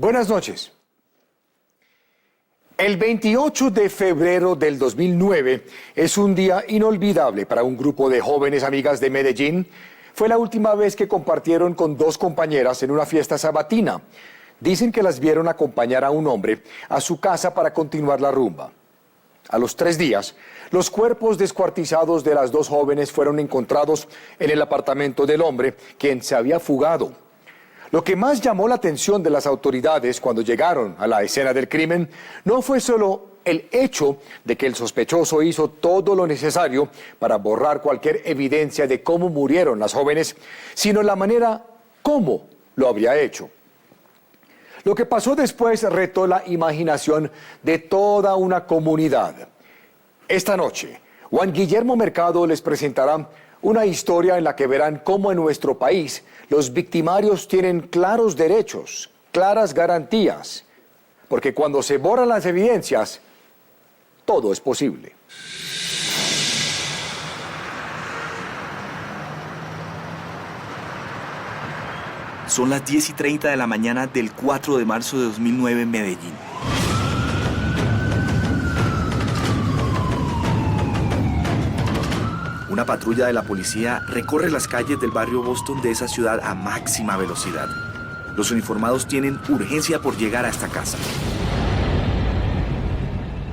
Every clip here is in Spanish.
Buenas noches. El 28 de febrero del 2009 es un día inolvidable para un grupo de jóvenes amigas de Medellín. Fue la última vez que compartieron con dos compañeras en una fiesta sabatina. Dicen que las vieron acompañar a un hombre a su casa para continuar la rumba. A los 3 días, los cuerpos descuartizados de las dos jóvenes fueron encontrados en el apartamento del hombre, quien se había fugado. Lo que más llamó la atención de las autoridades cuando llegaron a la escena del crimen no fue solo el hecho de que el sospechoso hizo todo lo necesario para borrar cualquier evidencia de cómo murieron las jóvenes, sino la manera como lo habría hecho. Lo que pasó después retó la imaginación de toda una comunidad. Esta noche, Juan Guillermo Mercado les presentará una historia en la que verán cómo en nuestro país los victimarios tienen claros derechos, claras garantías, porque cuando se borran las evidencias, todo es posible. Son las 10:30 de la mañana del 4 de marzo de 2009 en Medellín. Una patrulla de la policía recorre las calles del barrio Boston de esa ciudad a máxima velocidad. Los uniformados tienen urgencia por llegar a esta casa.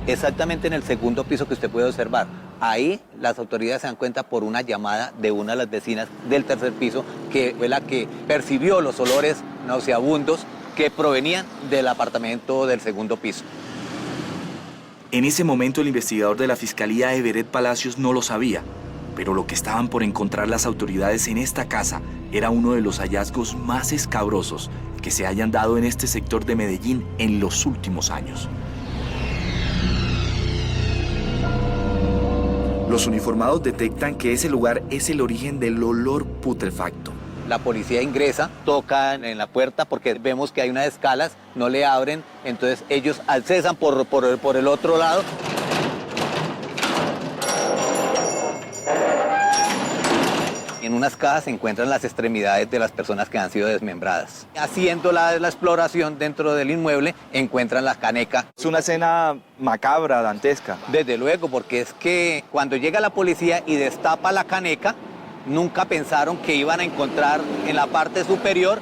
Exactamente en el segundo piso que usted puede observar. Ahí las autoridades se dan cuenta por una llamada de una de las vecinas del tercer piso, que fue la que percibió los olores nauseabundos que provenían del apartamento del segundo piso. En ese momento el investigador de la Fiscalía, Everett Palacios, no lo sabía, pero lo que estaban por encontrar las autoridades en esta casa era uno de los hallazgos más escabrosos que se hayan dado en este sector de Medellín en los últimos años. Los uniformados detectan que ese lugar es el origen del olor putrefacto. La policía ingresa, toca en la puerta porque vemos que hay unas escalas, no le abren, entonces ellos accesan por el otro lado. En unas cajas se encuentran las extremidades de las personas que han sido desmembradas. Haciendo la exploración dentro del inmueble, encuentran la caneca. Es una escena macabra, dantesca. Desde luego, porque es que cuando llega la policía y destapa la caneca, nunca pensaron que iban a encontrar en la parte superior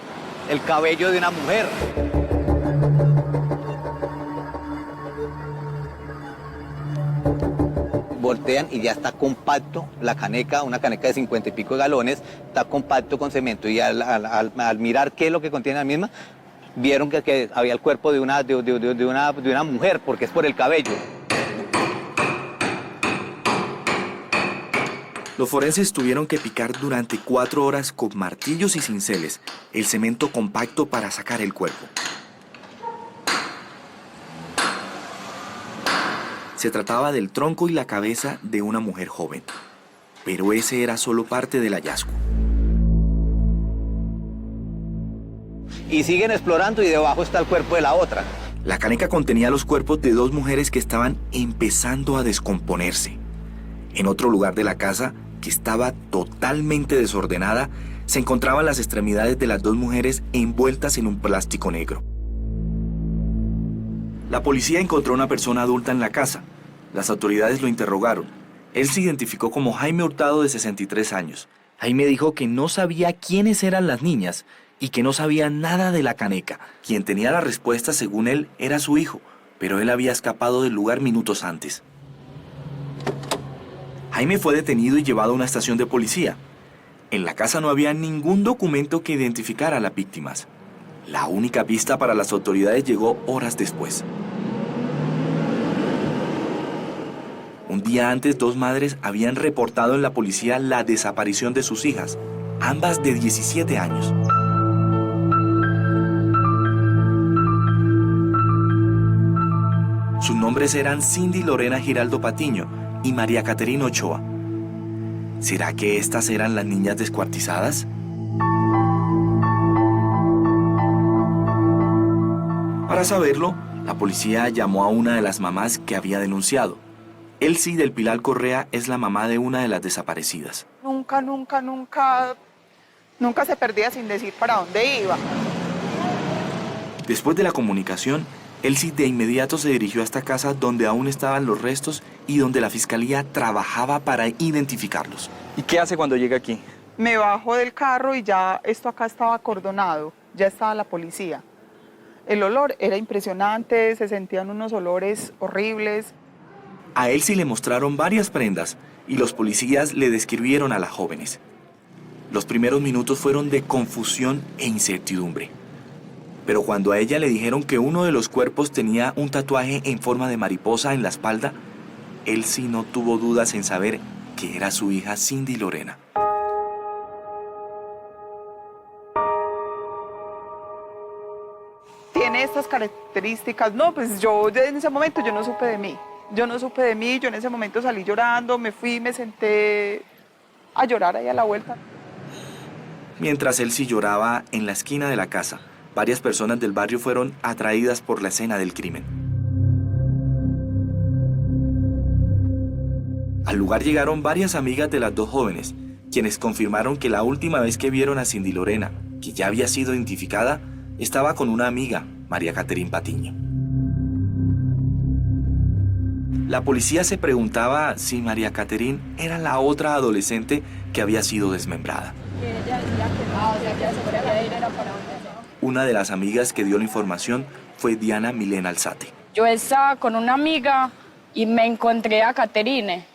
el cabello de una mujer. Voltean y ya está compacto la caneca, una caneca de 50 y pico de galones, está compacto con cemento, y al mirar qué es lo que contiene la misma, vieron que había el cuerpo de una mujer, porque es por el cabello. Los forenses tuvieron que picar durante 4 horas con martillos y cinceles el cemento compacto para sacar el cuerpo. Se trataba del tronco y la cabeza de una mujer joven, pero ese era solo parte del hallazgo. Y siguen explorando y debajo está el cuerpo de la otra. La caneca contenía los cuerpos de 2 mujeres que estaban empezando a descomponerse. En otro lugar de la casa, que estaba totalmente desordenada, se encontraban las extremidades de las 2 mujeres envueltas en un plástico negro. La policía encontró a una persona adulta en la casa. Las autoridades lo interrogaron. Él se identificó como Jaime Hurtado, de 63 años. Jaime dijo que no sabía quiénes eran las niñas y que no sabía nada de la caneca. Quien tenía la respuesta, según él, era su hijo, pero él había escapado del lugar minutos antes. Jaime fue detenido y llevado a una estación de policía. En la casa no había ningún documento que identificara a las víctimas. La única pista para las autoridades llegó horas después. Un día antes, 2 madres habían reportado en la policía la desaparición de sus hijas, ambas de 17 años. Sus nombres eran Cindy Lorena Giraldo Patiño y María Caterina Ochoa. ¿Será que estas eran las niñas descuartizadas? Para saberlo, la policía llamó a una de las mamás que había denunciado. Elsie del Pilar Correa es la mamá de una de las desaparecidas. Nunca se perdía sin decir para dónde iba. Después de la comunicación, Elsie de inmediato se dirigió a esta casa donde aún estaban los restos y donde la fiscalía trabajaba para identificarlos. ¿Y qué hace cuando llega aquí? Me bajo del carro y ya esto acá estaba acordonado, ya estaba la policía. El olor era impresionante, se sentían unos olores horribles. A Elsie le mostraron varias prendas y los policías le describieron a las jóvenes. Los primeros minutos fueron de confusión e incertidumbre. Pero cuando a ella le dijeron que uno de los cuerpos tenía un tatuaje en forma de mariposa en la espalda, Elsie no tuvo dudas en saber que era su hija Cindy Lorena. Tiene estas características. No, pues yo en ese momento yo no supe de mí. Yo en ese momento salí llorando, me fui, me senté a llorar ahí a la vuelta. Mientras Elsie lloraba en la esquina de la casa, varias personas del barrio fueron atraídas por la escena del crimen. Al lugar llegaron varias amigas de las dos jóvenes, quienes confirmaron que la última vez que vieron a Cindy Lorena, que ya había sido identificada, estaba con una amiga, María Caterín Patiño. La policía se preguntaba si María Caterín era la otra adolescente que había sido desmembrada. Una de las amigas que dio la información fue Diana Milena Alzate. Yo estaba con una amiga y me encontré a Caterine.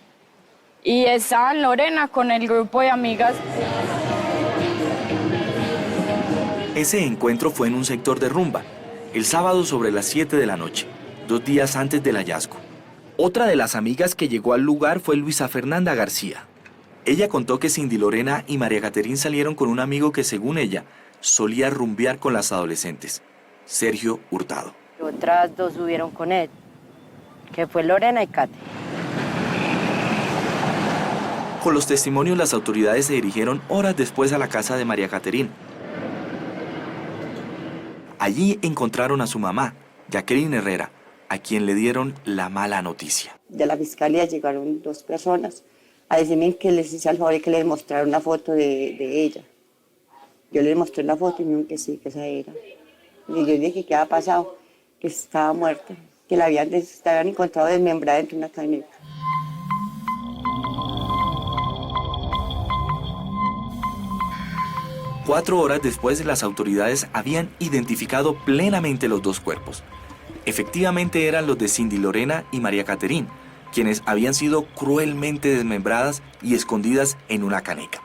Y estaba Lorena con el grupo de amigas. Ese encuentro fue en un sector de rumba, el sábado sobre las 7 de la noche, 2 días antes del hallazgo. Otra de las amigas que llegó al lugar fue Luisa Fernanda García. Ella contó que Cindy Lorena y María Caterín salieron con un amigo que, según ella, solía rumbear con las adolescentes, Sergio Hurtado. Otras dos subieron con él, que fue Lorena y Cate. Con los testimonios, las autoridades se dirigieron horas después a la casa de María Caterín. Allí encontraron a su mamá, Jacqueline Herrera, a quien le dieron la mala noticia. De la fiscalía llegaron 2 personas a decirme que les hice el favor y que les mostrara una foto de ella. Yo les mostré la foto y me dijeron que sí, que esa era. Y yo dije que qué había pasado, que estaba muerta, que la habían encontrado desmembrada dentro de una caneca. Cuatro horas después, las autoridades habían identificado plenamente los 2 cuerpos. Efectivamente eran los de Cindy Lorena y María Caterín, quienes habían sido cruelmente desmembradas y escondidas en una caneca.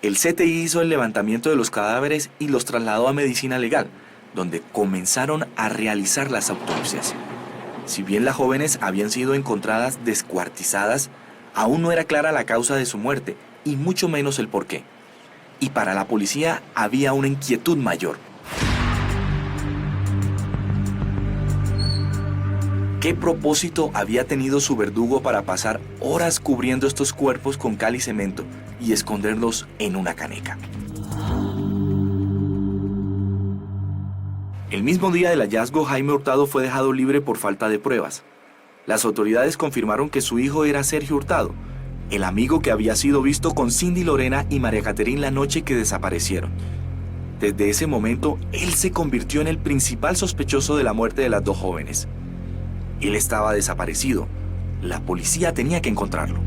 El CTI hizo el levantamiento de los cadáveres y los trasladó a medicina legal, donde comenzaron a realizar las autopsias. Si bien las jóvenes habían sido encontradas descuartizadas, aún no era clara la causa de su muerte, y mucho menos el porqué. Y para la policía había una inquietud mayor. ¿Qué propósito había tenido su verdugo para pasar horas cubriendo estos cuerpos con cal y cemento y esconderlos en una caneca? El mismo día del hallazgo, Jaime Hurtado fue dejado libre por falta de pruebas. Las autoridades confirmaron que su hijo era Sergio Hurtado, el amigo que había sido visto con Cindy Lorena y María Caterín la noche que desaparecieron. Desde ese momento, él se convirtió en el principal sospechoso de la muerte de las 2 jóvenes. Él estaba desaparecido. La policía tenía que encontrarlo.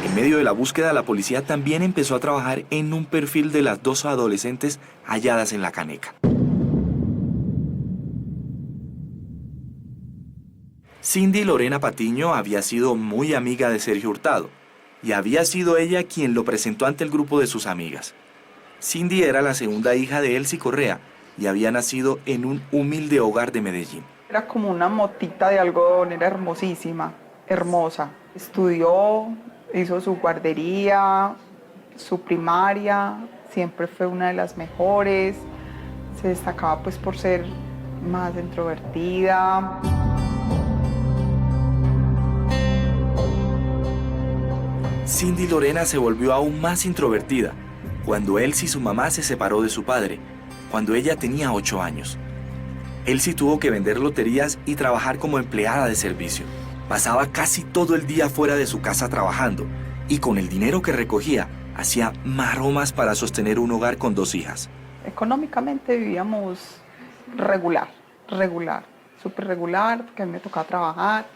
En medio de la búsqueda, la policía también empezó a trabajar en un perfil de las 2 adolescentes halladas en la caneca. Cindy Lorena Patiño había sido muy amiga de Sergio Hurtado y había sido ella quien lo presentó ante el grupo de sus amigas. Cindy era la segunda hija de Elsie Correa y había nacido en un humilde hogar de Medellín. Era como una motita de algodón, era hermosísima, hermosa. Estudió, hizo su guardería, su primaria, siempre fue una de las mejores. Se destacaba pues por ser más introvertida. Cindy Lorena se volvió aún más introvertida cuando Elsie, su mamá, se separó de su padre, cuando ella tenía 8 años. Elsie tuvo que vender loterías y trabajar como empleada de servicio. Pasaba casi todo el día fuera de su casa trabajando y con el dinero que recogía hacía maromas para sostener un hogar con 2 hijas. Económicamente vivíamos regular, súper regular, porque a mí me tocaba trabajar.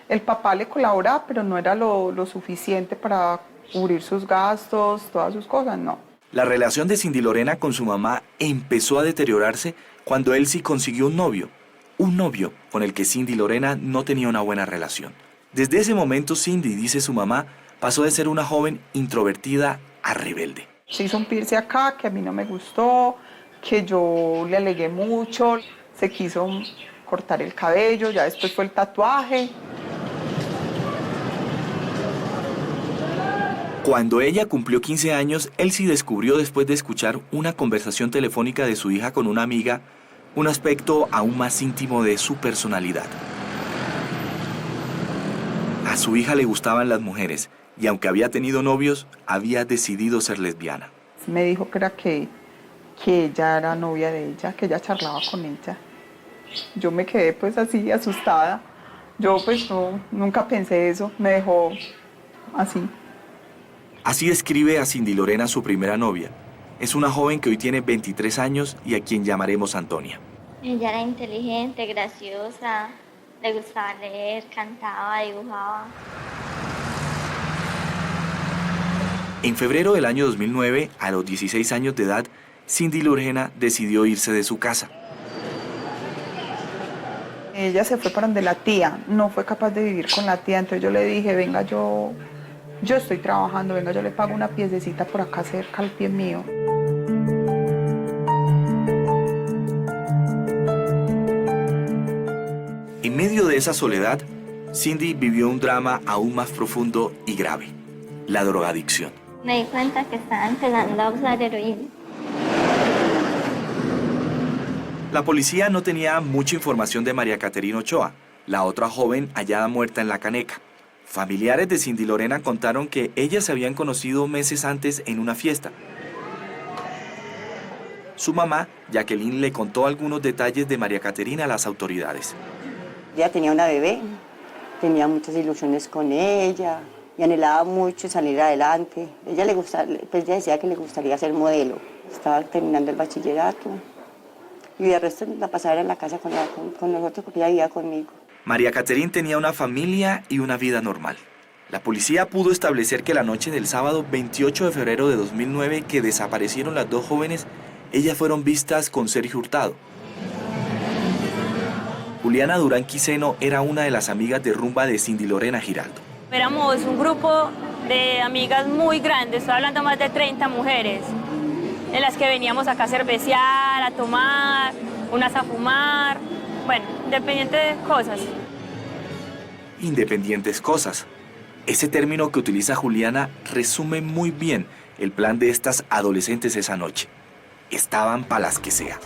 El papá le colaboraba, pero no era lo suficiente para cubrir sus gastos, todas sus cosas, no. La relación de Cindy Lorena con su mamá empezó a deteriorarse cuando Elsie consiguió un novio con el que Cindy Lorena no tenía una buena relación. Desde ese momento, Cindy, dice su mamá, pasó de ser una joven introvertida a rebelde. Se hizo un piercing acá que a mí no me gustó, que yo le alegué mucho, se quiso cortar el cabello, ya después fue el tatuaje. Cuando ella cumplió 15 años, Elsie descubrió, después de escuchar una conversación telefónica de su hija con una amiga, un aspecto aún más íntimo de su personalidad. A su hija le gustaban las mujeres y aunque había tenido novios, había decidido ser lesbiana. Me dijo que era que ella era novia de ella, que ella charlaba con ella. Yo me quedé pues así asustada. Yo pues nunca pensé eso, me dejó así. Así describe a Cindy Lorena su primera novia. Es una joven que hoy tiene 23 años y a quien llamaremos Antonia. Ella era inteligente, graciosa, le gustaba leer, cantaba, dibujaba. En febrero del año 2009, a los 16 años de edad, Cindy Lorena decidió irse de su casa. Ella se fue para donde la tía, no fue capaz de vivir con la tía, entonces yo le dije, venga, yo estoy trabajando, venga, yo le pago una piececita por acá cerca al pie mío. En medio de esa soledad, Cindy vivió un drama aún más profundo y grave: la drogadicción. Me di cuenta que estaba empezando a usar heroína. La policía no tenía mucha información de María Caterina Ochoa, la otra joven hallada muerta en La Caneca. Familiares de Cindy Lorena contaron que ellas se habían conocido meses antes en una fiesta. Su mamá, Jacqueline, le contó algunos detalles de María Caterina a las autoridades. Ella tenía una bebé, tenía muchas ilusiones con ella y anhelaba mucho salir adelante. Ella ella decía que le gustaría ser modelo. Estaba terminando el bachillerato y de resto la pasaba en la casa con nosotros porque ella vivía conmigo. María Caterina tenía una familia y una vida normal. La policía pudo establecer que la noche del sábado 28 de febrero de 2009, que desaparecieron las 2 jóvenes, ellas fueron vistas con Sergio Hurtado. Juliana Durán Quiseno era una de las amigas de rumba de Cindy Lorena Giraldo. Éramos un grupo de amigas muy grandes, estoy hablando más de 30 mujeres, en las que veníamos acá a cervecear, a tomar, unas a fumar, bueno, independientes cosas. Independientes cosas. Ese término que utiliza Juliana resume muy bien el plan de estas adolescentes esa noche. Estaban para las que sea.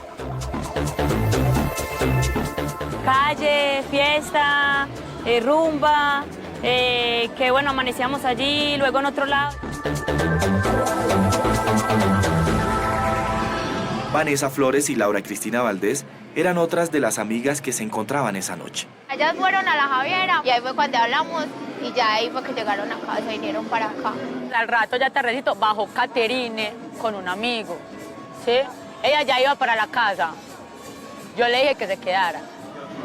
Calle, fiesta, rumba, que bueno, amanecíamos allí, luego en otro lado. Vanessa Flores y Laura Cristina Valdés eran otras de las amigas que se encontraban esa noche. Ellas fueron a la Javiera y ahí fue cuando hablamos y ya ahí fue que llegaron a casa y vinieron para acá. Al rato ya tardecito bajó Caterine con un amigo, ¿sí? Ella ya iba para la casa. Yo le dije que se quedara.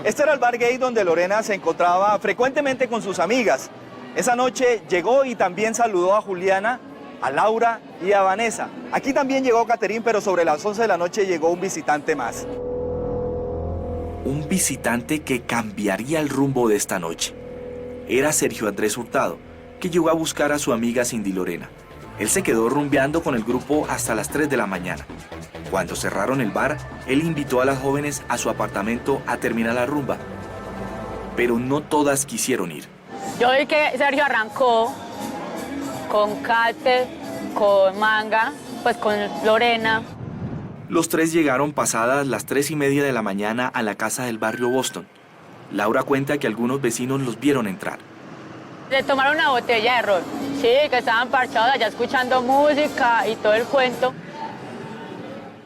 Este era el bar gay donde Lorena se encontraba frecuentemente con sus amigas. Esa noche llegó y también saludó a Juliana, a Laura y a Vanessa. Aquí también llegó Caterine, pero sobre las 11 de la noche llegó un visitante más. Un visitante que cambiaría el rumbo de esta noche. Era Sergio Andrés Hurtado, que llegó a buscar a su amiga Cindy Lorena. Él se quedó rumbeando con el grupo hasta las 3 de la mañana. Cuando cerraron el bar, él invitó a las jóvenes a su apartamento a terminar la rumba. Pero no todas quisieron ir. Yo vi que Sergio arrancó con Kate, con Manga, pues con Lorena. Los 3 llegaron pasadas las 3:30 de la mañana a la casa del barrio Boston. Laura cuenta que algunos vecinos los vieron entrar. Le tomaron una botella de ron, sí, que estaban parchados allá escuchando música y todo el cuento.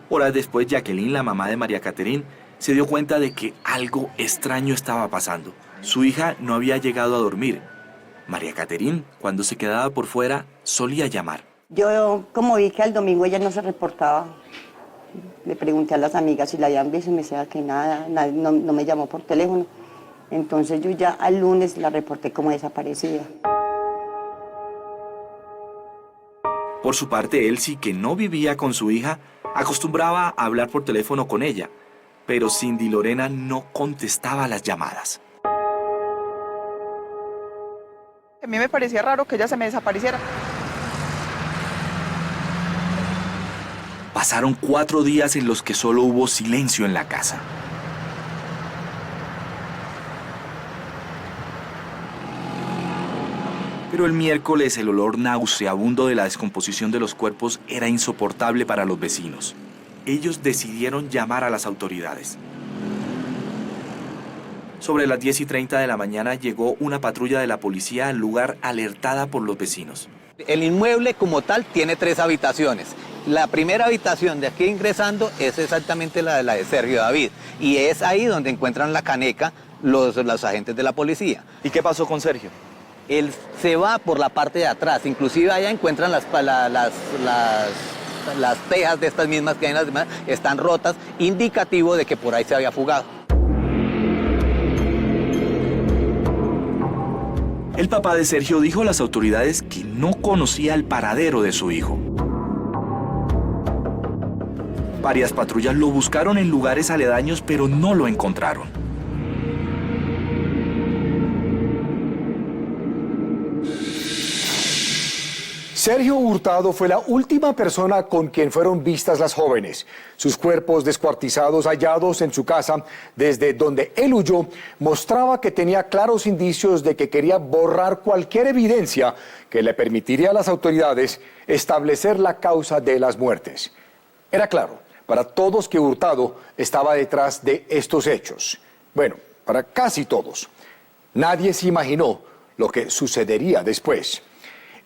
Horas después, Jacqueline, la mamá de María Caterina, se dio cuenta de que algo extraño estaba pasando. Su hija no había llegado a dormir. María Caterina, cuando se quedaba por fuera, solía llamar. Yo, como vi que al domingo ella no se reportaba, le pregunté a las amigas si la habían visto y me decía que nada, no me llamó por teléfono. Entonces yo ya al lunes la reporté como desaparecida. Por su parte, Elsie, que no vivía con su hija, acostumbraba a hablar por teléfono con ella, pero Cindy Lorena no contestaba las llamadas. A mí me parecía raro que ella se me desapareciera. Pasaron 4 días en los que solo hubo silencio en la casa. Pero el miércoles el olor nauseabundo de la descomposición de los cuerpos era insoportable para los vecinos. Ellos decidieron llamar a las autoridades. Sobre las 10:30 de la mañana llegó una patrulla de la policía al lugar alertada por los vecinos. El inmueble como tal tiene 3 habitaciones. La primera habitación de aquí ingresando es exactamente la de Sergio David. Y es ahí donde encuentran la caneca los agentes de la policía. ¿Y qué pasó con Sergio? Él se va por la parte de atrás. Inclusive allá encuentran las tejas de estas mismas que hay en las demás. Están rotas, indicativo de que por ahí se había fugado. El papá de Sergio dijo a las autoridades que no conocía el paradero de su hijo. Varias patrullas lo buscaron en lugares aledaños, pero no lo encontraron. Sergio Hurtado fue la última persona con quien fueron vistas las jóvenes. Sus cuerpos descuartizados hallados en su casa, desde donde él huyó, mostraba que tenía claros indicios de que quería borrar cualquier evidencia que le permitiría a las autoridades establecer la causa de las muertes. Era claro para todos que Hurtado estaba detrás de estos hechos. Bueno, para casi todos. Nadie se imaginó lo que sucedería después.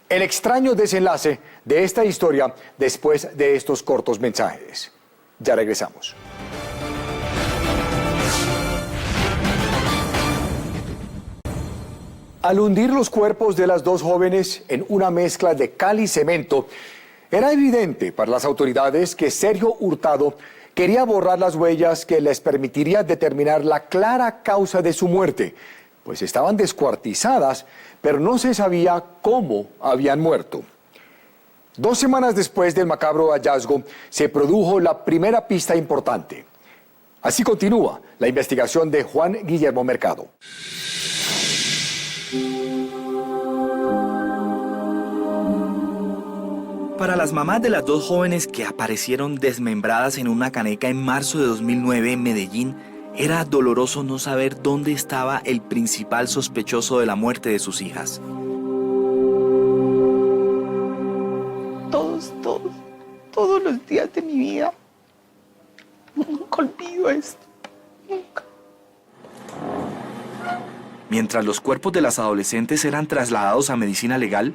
El extraño desenlace de esta historia después de estos cortos mensajes. Ya regresamos. Al hundir los cuerpos de las dos jóvenes en una mezcla de cal y cemento, era evidente para las autoridades que Sergio Hurtado quería borrar las huellas que les permitiría determinar la clara causa de su muerte, pues estaban descuartizadas, pero no se sabía cómo habían muerto. 2 semanas después del macabro hallazgo, se produjo la primera pista importante. Así continúa la investigación de Juan Guillermo Mercado. Para las mamás de las 2 jóvenes que aparecieron desmembradas en una caneca en marzo de 2009 en Medellín, era doloroso no saber dónde estaba el principal sospechoso de la muerte de sus hijas. Todos los días de mi vida. Nunca olvido esto. Nunca. Mientras los cuerpos de las adolescentes eran trasladados a medicina legal,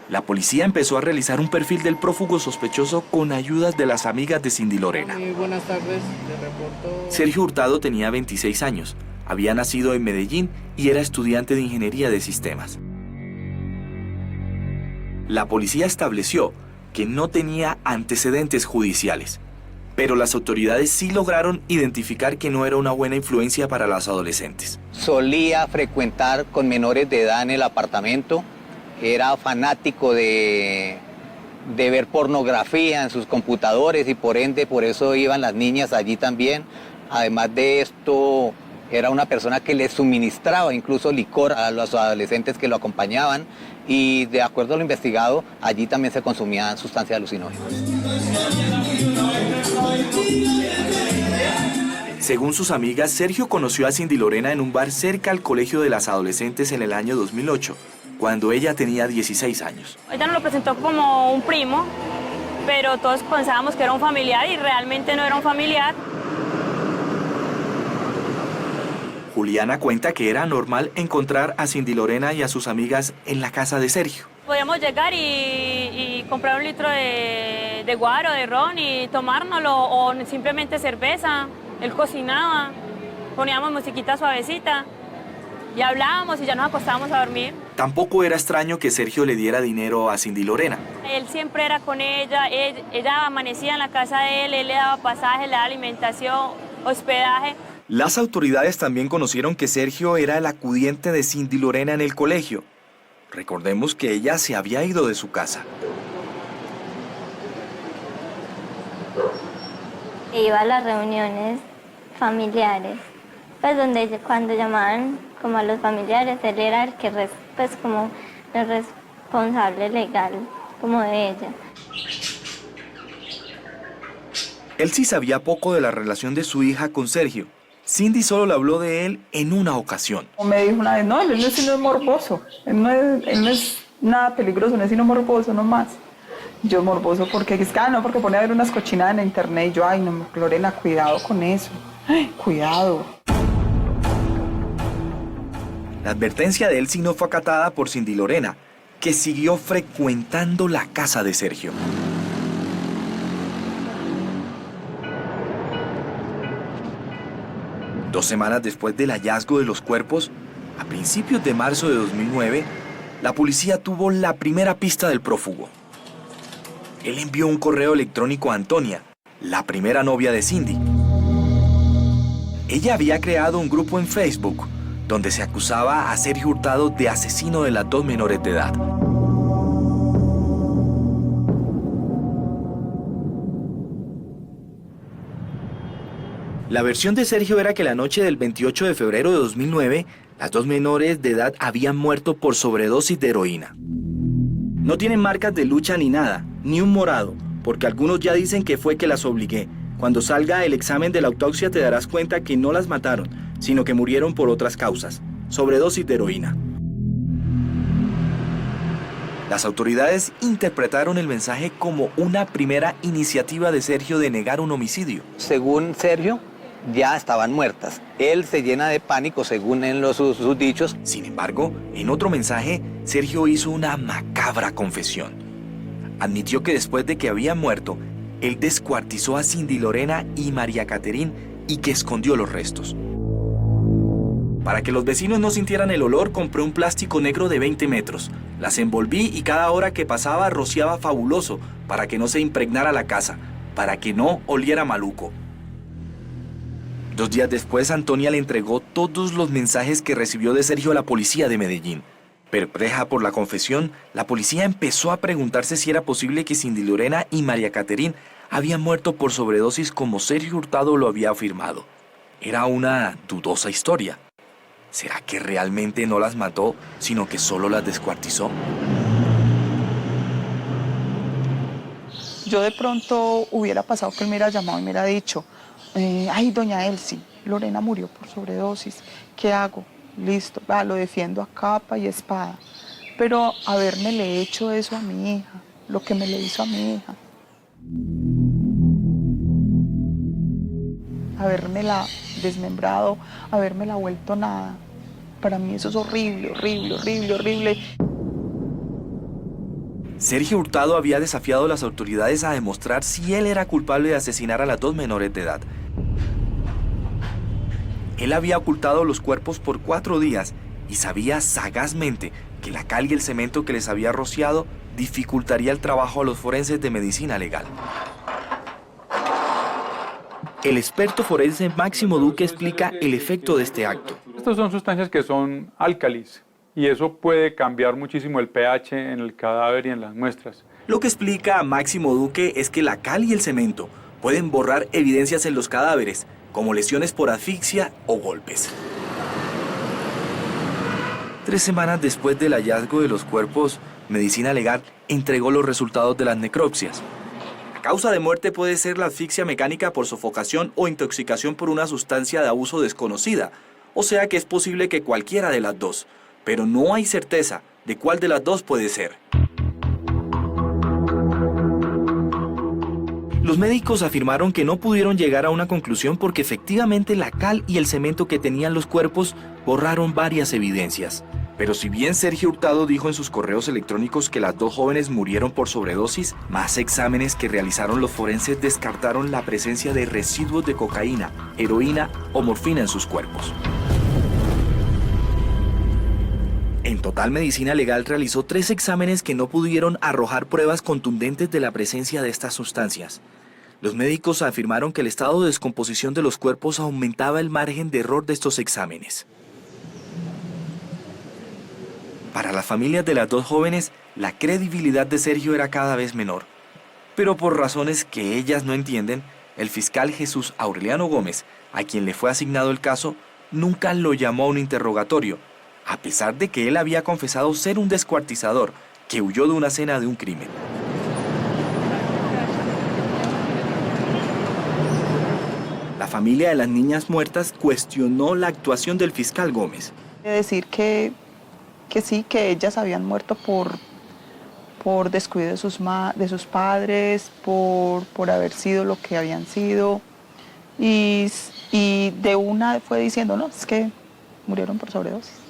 la policía empezó a realizar un perfil del prófugo sospechoso con ayudas de las amigas de Cindy Lorena. Muy buenas tardes, te reporto... Sergio Hurtado tenía 26 años, había nacido en Medellín y era estudiante de ingeniería de sistemas. La policía estableció que no tenía antecedentes judiciales, pero las autoridades sí lograron identificar que no era una buena influencia para las adolescentes. Solía frecuentar con menores de edad en el apartamento. Era fanático de ver pornografía en sus computadores y por ende por eso iban las niñas allí también. Además de esto, era una persona que les suministraba incluso licor a los adolescentes que lo acompañaban y de acuerdo a lo investigado, allí también se consumían sustancias alucinógenas. Según sus amigas, Sergio conoció a Cindy Lorena en un bar cerca al colegio de las adolescentes en el año 2008. Cuando ella tenía 16 años. Ella nos lo presentó como un primo, pero todos pensábamos que era un familiar y realmente no era un familiar. Juliana cuenta que era normal encontrar a Cindy Lorena y a sus amigas en la casa de Sergio. Podíamos llegar y comprar 1 litro de guaro, de ron y tomárnoslo o simplemente cerveza. Él cocinaba, poníamos musiquita suavecita y hablábamos y ya nos acostábamos a dormir. Tampoco era extraño que Sergio le diera dinero a Cindy Lorena. Él siempre era con ella, ella amanecía en la casa de él le daba pasaje, le daba alimentación, hospedaje. Las autoridades también conocieron que Sergio era el acudiente de Cindy Lorena en el colegio. Recordemos que ella se había ido de su casa. Iba a las reuniones familiares, pues donde cuando llamaban como a los familiares, él era el que pues como el responsable legal como de ella. Él sí sabía poco de la relación de su hija con Sergio. Cindy solo le habló de él en una ocasión. Me dijo una vez, no, él no es sino morboso, él no es nada peligroso, no es sino morboso nomás. Yo morboso porque es que, no, porque pone a ver unas cochinadas en internet y yo, ay no, Lorena, cuidado con eso, ay, cuidado. La advertencia de él sí no fue acatada por Cindy Lorena, que siguió frecuentando la casa de Sergio. Dos semanas después del hallazgo de los cuerpos, a principios de marzo de 2009, la policía tuvo la primera pista del prófugo. Él envió un correo electrónico a Antonia, la primera novia de Cindy. Ella había creado un grupo en Facebook donde se acusaba a Sergio Hurtado de asesino de las dos menores de edad. La versión de Sergio era que la noche del 28 de febrero de 2009, las dos menores de edad habían muerto por sobredosis de heroína. No tienen marcas de lucha ni nada, ni un morado, porque algunos ya dicen que fue que las obligué. Cuando salga el examen de la autopsia te darás cuenta que no las mataron, sino que murieron por otras causas, sobredosis de heroína. Las autoridades interpretaron el mensaje como una primera iniciativa de Sergio de negar un homicidio. Según Sergio, ya estaban muertas. Él se llena de pánico, según en sus dichos. Sin embargo, en otro mensaje, Sergio hizo una macabra confesión. Admitió que después de que habían muerto, él descuartizó a Cindy Lorena y María Caterín y que escondió los restos. Para que los vecinos no sintieran el olor, compré un plástico negro de 20 metros. Las envolví y cada hora que pasaba rociaba fabuloso para que no se impregnara la casa, para que no oliera maluco. 2 días después, Antonia le entregó todos los mensajes que recibió de Sergio a la policía de Medellín. Perpleja por la confesión, la policía empezó a preguntarse si era posible que Cindy Lorena y María Caterín habían muerto por sobredosis como Sergio Hurtado lo había afirmado. Era una dudosa historia. ¿Será que realmente no las mató, sino que solo las descuartizó? Yo de pronto hubiera pasado que él me hubiera llamado y me hubiera dicho, ay, doña Elsie, Lorena murió por sobredosis, ¿qué hago? Listo, lo defiendo a capa y espada. Pero habérmele hecho eso a mi hija, lo que me le hizo a mi hija. Habérmela desmembrado, habérmela vuelto nada. Para mí eso es horrible, horrible, horrible, horrible. Sergio Hurtado había desafiado a las autoridades a demostrar si él era culpable de asesinar a las dos menores de edad. Él había ocultado los cuerpos por 4 días y sabía sagazmente que la cal y el cemento que les había rociado dificultaría el trabajo a los forenses de medicina legal. El experto forense Máximo Duque explica el efecto de este acto. Estas son sustancias que son álcalis y eso puede cambiar muchísimo el pH en el cadáver y en las muestras. Lo que explica Máximo Duque es que la cal y el cemento pueden borrar evidencias en los cadáveres, como lesiones por asfixia o golpes. 3 semanas después del hallazgo de los cuerpos, Medicina Legal entregó los resultados de las necropsias. La causa de muerte puede ser la asfixia mecánica por sofocación o intoxicación por una sustancia de abuso desconocida, o sea que es posible que cualquiera de las dos, pero no hay certeza de cuál de las dos puede ser. Los médicos afirmaron que no pudieron llegar a una conclusión porque efectivamente la cal y el cemento que tenían los cuerpos borraron varias evidencias. Pero si bien Sergio Hurtado dijo en sus correos electrónicos que las dos jóvenes murieron por sobredosis, más exámenes que realizaron los forenses descartaron la presencia de residuos de cocaína, heroína o morfina en sus cuerpos. En total, Medicina Legal realizó 3 exámenes que no pudieron arrojar pruebas contundentes de la presencia de estas sustancias. Los médicos afirmaron que el estado de descomposición de los cuerpos aumentaba el margen de error de estos exámenes. Para las familias de las 2 jóvenes, la credibilidad de Sergio era cada vez menor. Pero por razones que ellas no entienden, el fiscal Jesús Aureliano Gómez, a quien le fue asignado el caso, nunca lo llamó a un interrogatorio, a pesar de que él había confesado ser un descuartizador que huyó de una escena de un crimen. La familia de las niñas muertas cuestionó la actuación del fiscal Gómez. Decir que sí, que ellas habían muerto por descuido de sus padres, por haber sido lo que habían sido. Y de una fue diciendo, no, es que murieron por sobredosis.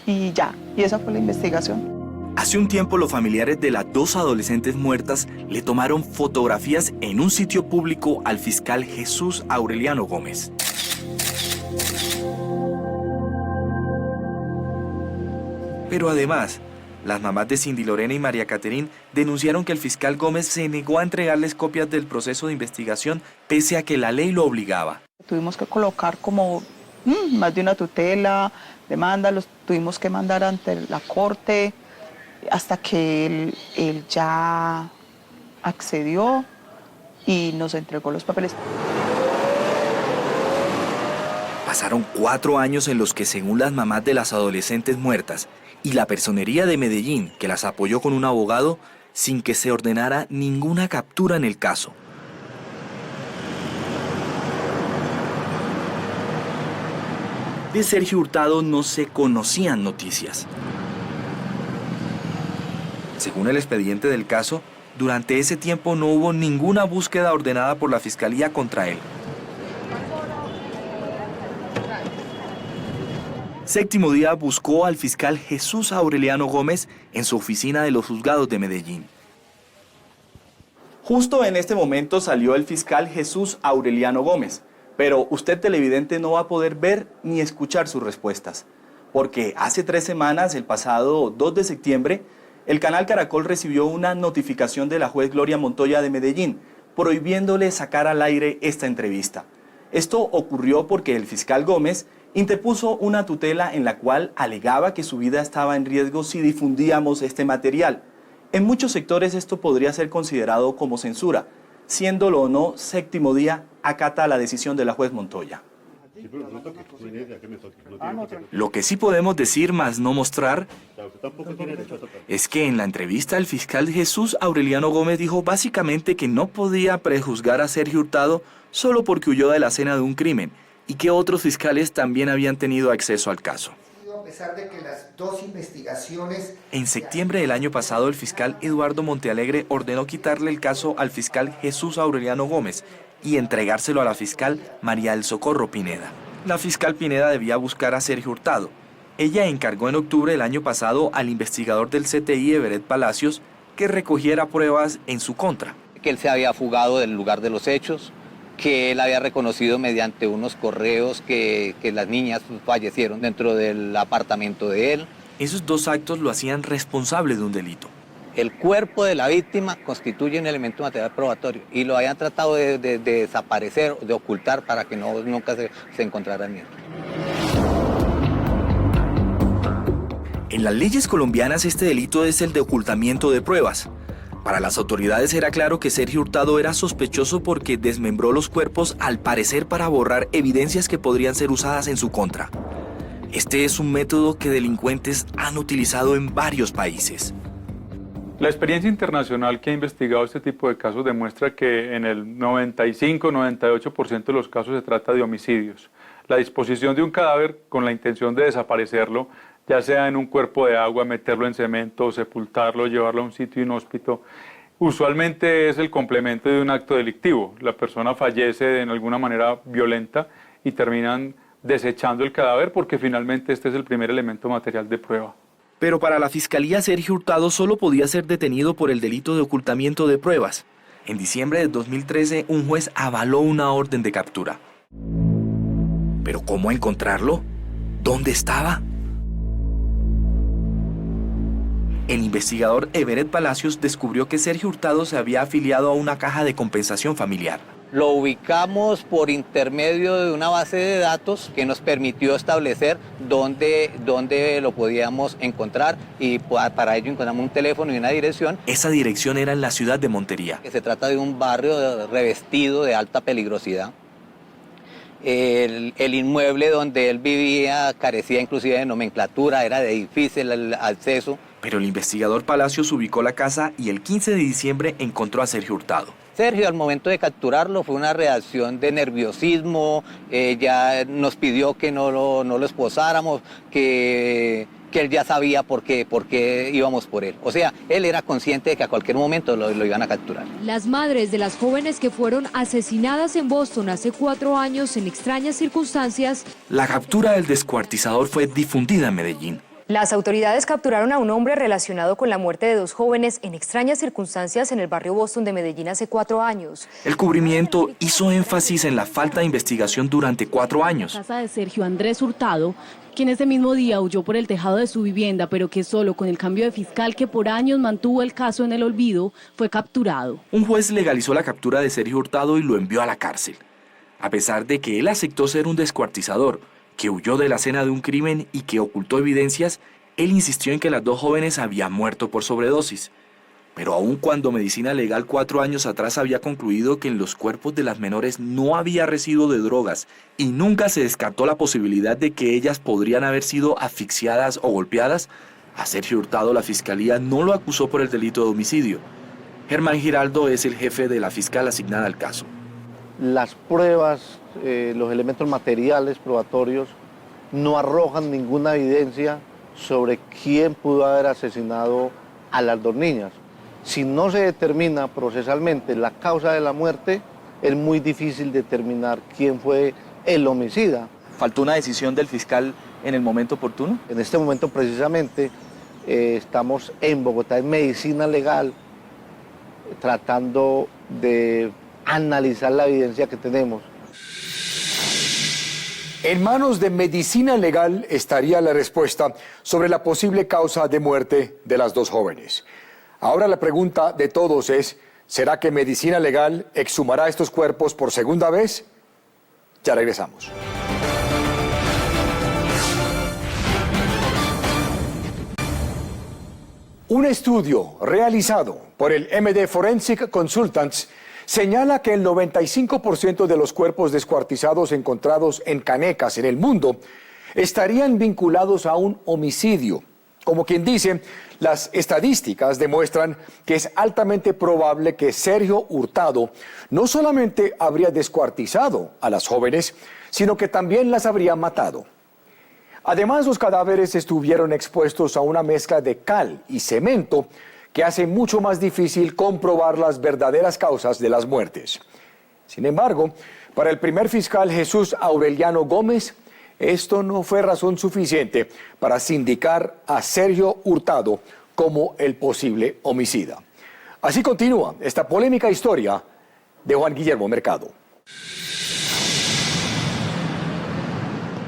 Y ya, y esa fue la investigación. Hace un tiempo los familiares de las 2 adolescentes muertas le tomaron fotografías en un sitio público al fiscal Jesús Aureliano Gómez. Pero además, las mamás de Cindy Lorena y María Caterín denunciaron que el fiscal Gómez se negó a entregarles copias del proceso de investigación pese a que la ley lo obligaba. Tuvimos que colocar como más de una tutela, demanda, los tuvimos que mandar ante la corte hasta que él ya accedió y nos entregó los papeles. Pasaron 4 años en los que, según las mamás de las adolescentes muertas y la Personería de Medellín, que las apoyó con un abogado, sin que se ordenara ninguna captura en el caso. De Sergio Hurtado no se conocían noticias. Según el expediente del caso, durante ese tiempo no hubo ninguna búsqueda ordenada por la Fiscalía contra él. Séptimo Día buscó al fiscal Jesús Aureliano Gómez en su oficina de los juzgados de Medellín. Justo en este momento salió el fiscal Jesús Aureliano Gómez, pero usted, televidente, no va a poder ver ni escuchar sus respuestas, porque hace 3 semanas, el pasado 2 de septiembre, el canal Caracol recibió una notificación de la juez Gloria Montoya de Medellín, prohibiéndole sacar al aire esta entrevista. Esto ocurrió porque el fiscal Gómez interpuso una tutela en la cual alegaba que su vida estaba en riesgo si difundíamos este material. En muchos sectores esto podría ser considerado como censura. Siéndolo o no, Séptimo Día acata la decisión de la juez Montoya. Lo que sí podemos decir, más no mostrar, es que en la entrevista el fiscal Jesús Aureliano Gómez dijo básicamente que no podía prejuzgar a Sergio Hurtado solo porque huyó de la escena de un crimen y que otros fiscales también habían tenido acceso al caso. A pesar de que las 2 investigaciones... En septiembre del año pasado, el fiscal Eduardo Montealegre ordenó quitarle el caso al fiscal Jesús Aureliano Gómez y entregárselo a la fiscal María del Socorro Pineda. La fiscal Pineda debía buscar a Sergio Hurtado. Ella encargó en octubre del año pasado al investigador del CTI, Everett Palacios, que recogiera pruebas en su contra. Que él se había fugado del lugar de los hechos, que él había reconocido mediante unos correos que las niñas fallecieron dentro del apartamento de él. Esos 2 actos lo hacían responsable de un delito. El cuerpo de la víctima constituye un elemento material probatorio y lo habían tratado de desaparecer, de ocultar para que nunca se encontrara bien. En las leyes colombianas este delito es el de ocultamiento de pruebas. Para las autoridades era claro que Sergio Hurtado era sospechoso porque desmembró los cuerpos, al parecer para borrar evidencias que podrían ser usadas en su contra. Este es un método que delincuentes han utilizado en varios países. La experiencia internacional que ha investigado este tipo de casos demuestra que en el 95-98% de los casos se trata de homicidios. La disposición de un cadáver con la intención de desaparecerlo, ya sea en un cuerpo de agua, meterlo en cemento, sepultarlo, llevarlo a un sitio inhóspito, usualmente es el complemento de un acto delictivo. La persona fallece de alguna manera violenta y terminan desechando el cadáver porque finalmente este es el primer elemento material de prueba. Pero para la Fiscalía, Sergio Hurtado solo podía ser detenido por el delito de ocultamiento de pruebas. En diciembre de 2013, un juez avaló una orden de captura. ¿Pero cómo encontrarlo? ¿Dónde estaba? El investigador Everett Palacios descubrió que Sergio Hurtado se había afiliado a una caja de compensación familiar. Lo ubicamos por intermedio de una base de datos que nos permitió establecer dónde lo podíamos encontrar y para ello encontramos un teléfono y una dirección. Esa dirección era en la ciudad de Montería. Se trata de un barrio revestido de alta peligrosidad. El inmueble donde él vivía carecía inclusive de nomenclatura, era de difícil acceso. Pero el investigador Palacios ubicó la casa y el 15 de diciembre encontró a Sergio Hurtado. Sergio, al momento de capturarlo, fue una reacción de nerviosismo, ya nos pidió que no lo esposáramos, que él ya sabía por qué íbamos por él. O sea, él era consciente de que a cualquier momento lo iban a capturar. Las madres de las jóvenes que fueron asesinadas en Boston hace 4 años en extrañas circunstancias. La captura del descuartizador fue difundida en Medellín. Las autoridades capturaron a un hombre relacionado con la muerte de 2 jóvenes en extrañas circunstancias en el barrio Boston de Medellín hace 4 años. El cubrimiento hizo énfasis en la falta de investigación durante 4 años. La casa de Sergio Andrés Hurtado, quien ese mismo día huyó por el tejado de su vivienda, pero que solo con el cambio de fiscal que por años mantuvo el caso en el olvido, fue capturado. Un juez legalizó la captura de Sergio Hurtado y lo envió a la cárcel. A pesar de que él aceptó ser un descuartizador, que huyó de la escena de un crimen y que ocultó evidencias, él insistió en que las 2 jóvenes habían muerto por sobredosis. Pero aun cuando Medicina Legal 4 años atrás había concluido que en los cuerpos de las menores no había residuo de drogas y nunca se descartó la posibilidad de que ellas podrían haber sido asfixiadas o golpeadas, a Sergio Hurtado la fiscalía no lo acusó por el delito de homicidio. Germán Giraldo es el jefe de la fiscal asignada al caso. Las pruebas, los elementos materiales probatorios no arrojan ninguna evidencia sobre quién pudo haber asesinado a las 2 niñas. Si no se determina procesalmente la causa de la muerte, es muy difícil determinar quién fue el homicida. ¿Faltó una decisión del fiscal en el momento oportuno? En este momento precisamente estamos en Bogotá en Medicina Legal tratando de analizar la evidencia que tenemos. En manos de Medicina Legal estaría la respuesta sobre la posible causa de muerte de las 2 jóvenes. Ahora la pregunta de todos es, ¿será que Medicina Legal exhumará estos cuerpos por segunda vez? Ya regresamos. Un estudio realizado por el MD Forensic Consultants señala que el 95% de los cuerpos descuartizados encontrados en canecas en el mundo estarían vinculados a un homicidio. Como quien dice, las estadísticas demuestran que es altamente probable que Sergio Hurtado no solamente habría descuartizado a las jóvenes, sino que también las habría matado. Además, los cadáveres estuvieron expuestos a una mezcla de cal y cemento que hace mucho más difícil comprobar las verdaderas causas de las muertes. Sin embargo, para el primer fiscal Jesús Aureliano Gómez, esto no fue razón suficiente para sindicar a Sergio Hurtado como el posible homicida. Así continúa esta polémica historia de Juan Guillermo Mercado.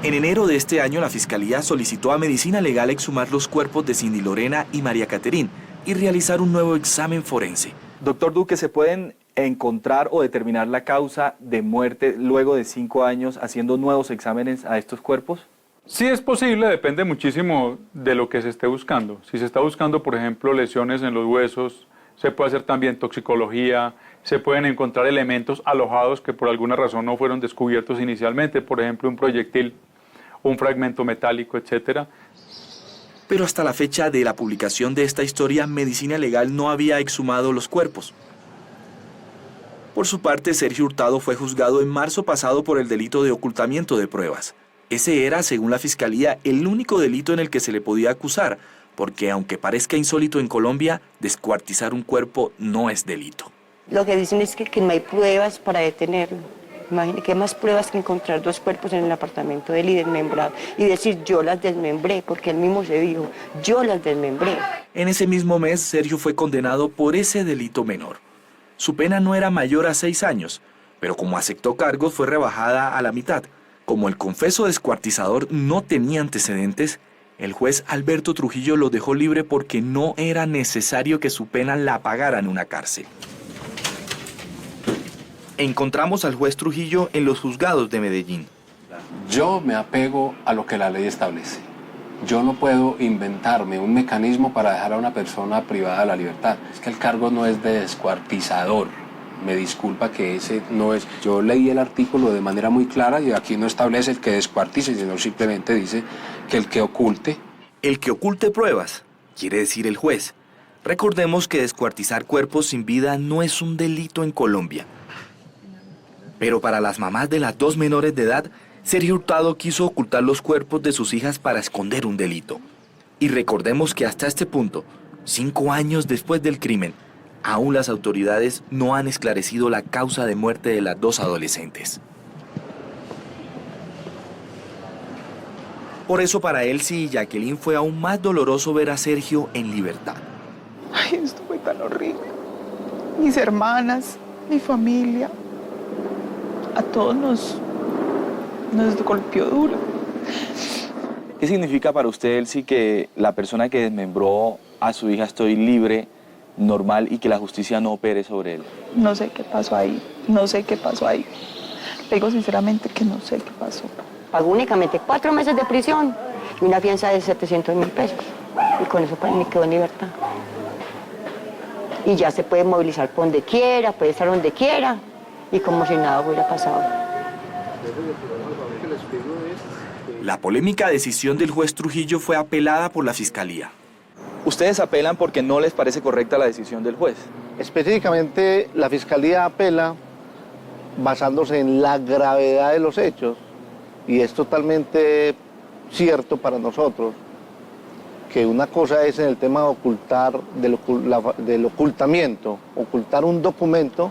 En enero de este año, la Fiscalía solicitó a Medicina Legal exhumar los cuerpos de Cindy Lorena y María Caterín y realizar un nuevo examen forense. Doctor Duque, ¿se pueden encontrar o determinar la causa de muerte luego de 5 años haciendo nuevos exámenes a estos cuerpos? Sí es posible, depende muchísimo de lo que se esté buscando. Si se está buscando, por ejemplo, lesiones en los huesos, se puede hacer también toxicología, se pueden encontrar elementos alojados que por alguna razón no fueron descubiertos inicialmente, por ejemplo, un proyectil, un fragmento metálico, etcétera. Pero hasta la fecha de la publicación de esta historia, Medicina Legal no había exhumado los cuerpos. Por su parte, Sergio Hurtado fue juzgado en marzo pasado por el delito de ocultamiento de pruebas. Ese era, según la Fiscalía, el único delito en el que se le podía acusar, porque aunque parezca insólito en Colombia, descuartizar un cuerpo no es delito. Lo que dicen es que no hay pruebas para detenerlo. Imagínate que hay más pruebas que encontrar 2 cuerpos en el apartamento de él y desmembrar. Y decir, yo las desmembré, porque él mismo se dijo, yo las desmembré. En ese mismo mes, Sergio fue condenado por ese delito menor. Su pena no era mayor a 6 años, pero como aceptó cargos fue rebajada a la mitad. Como el confeso descuartizador no tenía antecedentes, El juez Alberto Trujillo lo dejó libre porque no era necesario que su pena la pagara en una cárcel. Encontramos al juez Trujillo en los juzgados de Medellín. Yo me apego a lo que la ley establece. Yo no puedo inventarme un mecanismo para dejar a una persona privada de la libertad. Es que el cargo no es de descuartizador. Me disculpa que ese no es. Yo leí el artículo de manera muy clara y aquí no establece el que descuartice, sino simplemente dice que el que oculte. El que oculte pruebas, quiere decir el juez. Recordemos que descuartizar cuerpos sin vida no es un delito en Colombia. Pero para las mamás de las dos menores de edad, Sergio Hurtado quiso ocultar los cuerpos de sus hijas para esconder un delito. Y recordemos que hasta este punto, 5 años después del crimen, aún las autoridades no han esclarecido la causa de muerte de las dos adolescentes. Por eso para Elsie y Jacqueline fue aún más doloroso ver a Sergio en libertad. Ay, esto fue tan horrible. Mis hermanas, mi familia, a todos nos golpeó duro. ¿Qué significa para usted, Elsie, que la persona que desmembró a su hija estoy libre, normal y que la justicia no opere sobre él? No sé qué pasó ahí, no sé qué pasó ahí. Le digo sinceramente que no sé qué pasó. Pagó únicamente 4 meses de prisión y una fianza de 700.000 pesos. Y con eso pues me quedó en libertad. Y ya se puede movilizar por donde quiera, puede estar donde quiera y como si nada hubiera pasado. La polémica decisión del juez Trujillo fue apelada por la Fiscalía. ¿Ustedes apelan porque no les parece correcta la decisión del juez? Específicamente, la Fiscalía apela basándose en la gravedad de los hechos, y es totalmente cierto para nosotros que una cosa es en el tema de ocultar, del ocultamiento, ocultar un documento,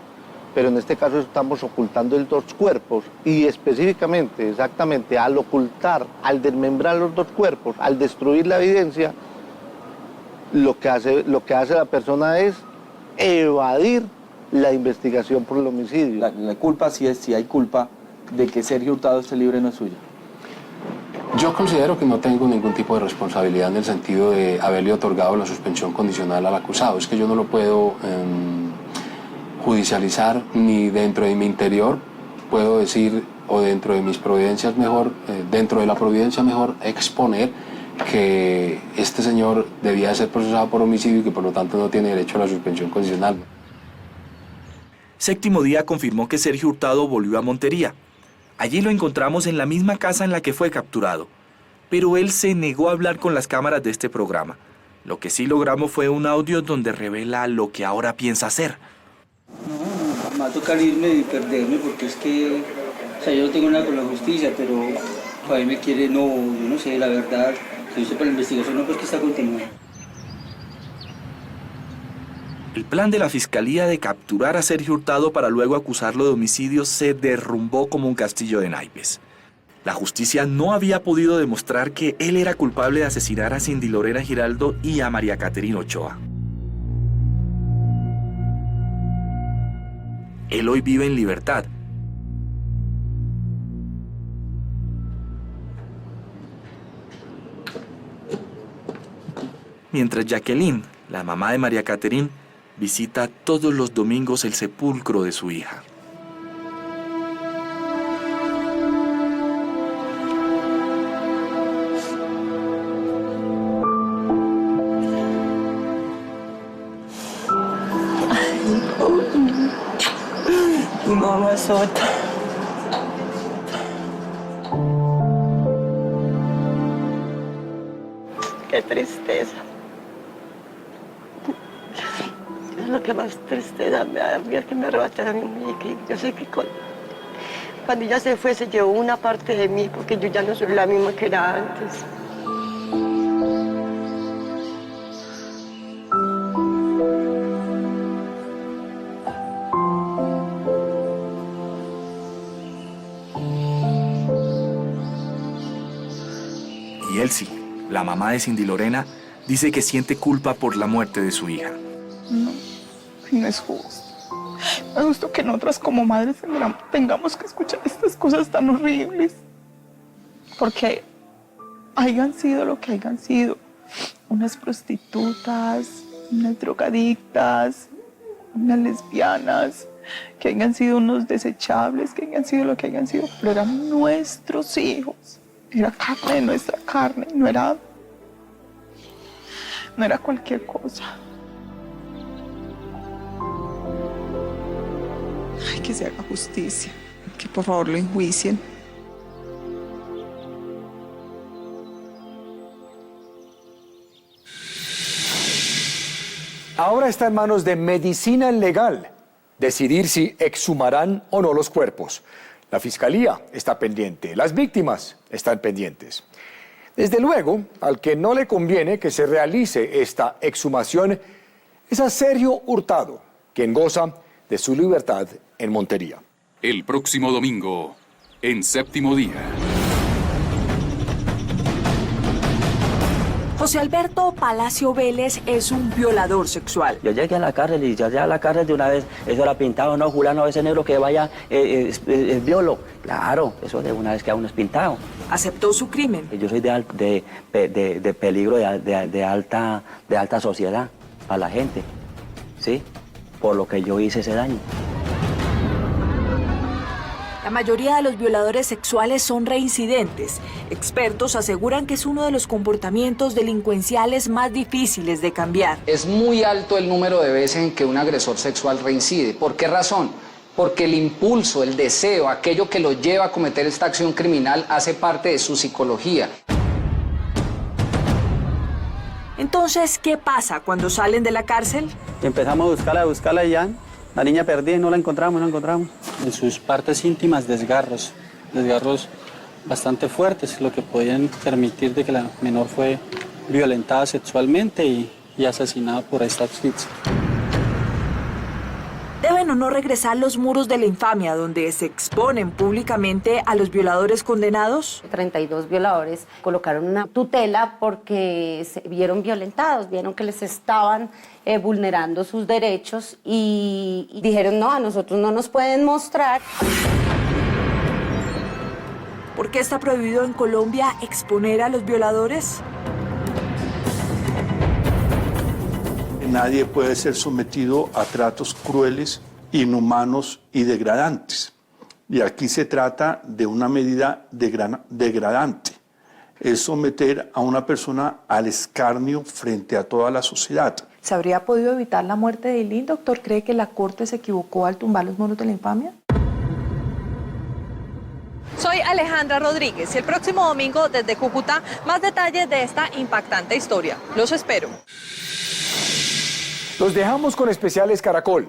pero en este caso estamos ocultando los 2 cuerpos, y específicamente, exactamente, al ocultar, al desmembrar los 2 cuerpos, al destruir la evidencia, lo que hace la persona es evadir la investigación por el homicidio. La culpa, si hay culpa de que Sergio Hurtado esté libre, no es suya. Yo considero que no tengo ningún tipo de responsabilidad en el sentido de haberle otorgado la suspensión condicional al acusado. Es que yo no lo puedo judicializar ni dentro de mi interior, puedo decir, o dentro de mis providencias mejor, dentro de la providencia mejor exponer que este señor debía ser procesado por homicidio y que por lo tanto no tiene derecho a la suspensión condicional. Séptimo Día confirmó que Sergio Hurtado volvió a Montería. Allí lo encontramos en la misma casa en la que fue capturado. Pero él se negó a hablar con las cámaras de este programa. Lo que sí logramos fue un audio donde revela lo que ahora piensa hacer. No, me va a tocar irme y perderme porque es que, o sea, yo no tengo nada con la justicia, pero todavía me quiere, no, yo no sé, la verdad, si yo sé para la investigación, no, pues que está continuando. El plan de la Fiscalía de capturar a Sergio Hurtado para luego acusarlo de homicidio se derrumbó como un castillo de naipes. La justicia no había podido demostrar que él era culpable de asesinar a Cindy Lorena Giraldo y a María Caterina Ochoa. Él hoy vive en libertad. Mientras Jacqueline, la mamá de María Caterina, visita todos los domingos el sepulcro de su hija. Mi mamá sota. Qué tristeza. Es lo que más tristeza me da, que me arrebataron a mi hija. Yo sé que cuando ella se fue, se llevó una parte de mí, porque yo ya no soy la misma que era antes. Y Elsie, la mamá de Cindy Lorena, dice que siente culpa por la muerte de su hija. No es justo. No es justo que nosotras como madres tengamos que escuchar estas cosas tan horribles. Porque hayan sido lo que hayan sido, unas prostitutas, unas drogadictas, unas lesbianas, que hayan sido unos desechables, que hayan sido lo que hayan sido, pero eran nuestros hijos, era carne de nuestra carne, no era cualquier cosa. Ay, que se haga justicia, que por favor lo enjuicien. Ahora está en manos de Medicina Legal decidir si exhumarán o no los cuerpos. La Fiscalía está pendiente, las víctimas están pendientes. Desde luego, al que no le conviene que se realice esta exhumación es a Sergio Hurtado, quien goza de su libertad en Montería. El próximo domingo, en Séptimo Día. José Alberto Palacio Vélez es un violador sexual. Yo llegué a la cárcel y ya a la cárcel de una vez, eso era pintado, no, Julano, ese negro que vaya es violo. Claro, eso de una vez queda uno es pintado. Aceptó su crimen. Yo soy de peligro de alta sociedad para la gente, ¿sí? Por lo que yo hice ese daño. La mayoría de los violadores sexuales son reincidentes. Expertos aseguran que es uno de los comportamientos delincuenciales más difíciles de cambiar. Es muy alto el número de veces en que un agresor sexual reincide. ¿Por qué razón? Porque el impulso, el deseo, aquello que lo lleva a cometer esta acción criminal hace parte de su psicología. Entonces, ¿qué pasa cuando salen de la cárcel? Empezamos a buscarla y ya. La niña perdida y no la encontramos. En sus partes íntimas, desgarros bastante fuertes, lo que podían permitir de que la menor fue violentada sexualmente y asesinada por esta asfixia. ¿Deben o no regresar los muros de la infamia donde se exponen públicamente a los violadores condenados? 32 violadores colocaron una tutela porque se vieron violentados, vieron que les estaban vulnerando sus derechos y dijeron, no, a nosotros no nos pueden mostrar. ¿Por qué está prohibido en Colombia exponer a los violadores? Nadie puede ser sometido a tratos crueles, inhumanos y degradantes. Y aquí se trata de una medida degradante. Es someter a una persona al escarnio frente a toda la sociedad. ¿Se habría podido evitar la muerte de Eileen? ¿Doctor, cree que la Corte se equivocó al tumbar los muros de la infamia? Soy Alejandra Rodríguez y el próximo domingo desde Cúcuta, más detalles de esta impactante historia. Los espero. Los dejamos con especiales Caracol.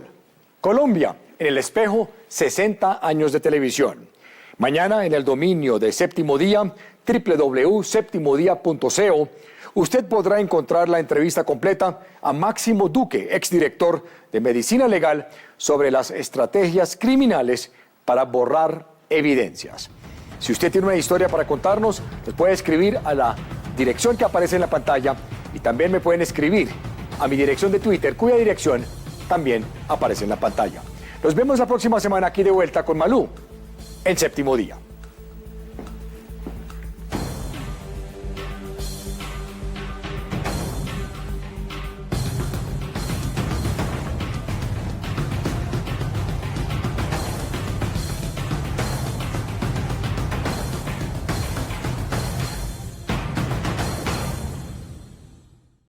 Colombia, en el espejo, 60 años de televisión. Mañana en el dominio de Séptimo Día, www.septimodia.co, usted podrá encontrar la entrevista completa a Máximo Duque, exdirector de Medicina Legal, sobre las estrategias criminales para borrar evidencias. Si usted tiene una historia para contarnos, nos puede escribir a la dirección que aparece en la pantalla y también me pueden escribir a mi dirección de Twitter, cuya dirección también aparece en la pantalla. Nos vemos la próxima semana aquí de vuelta con Malú en Séptimo Día.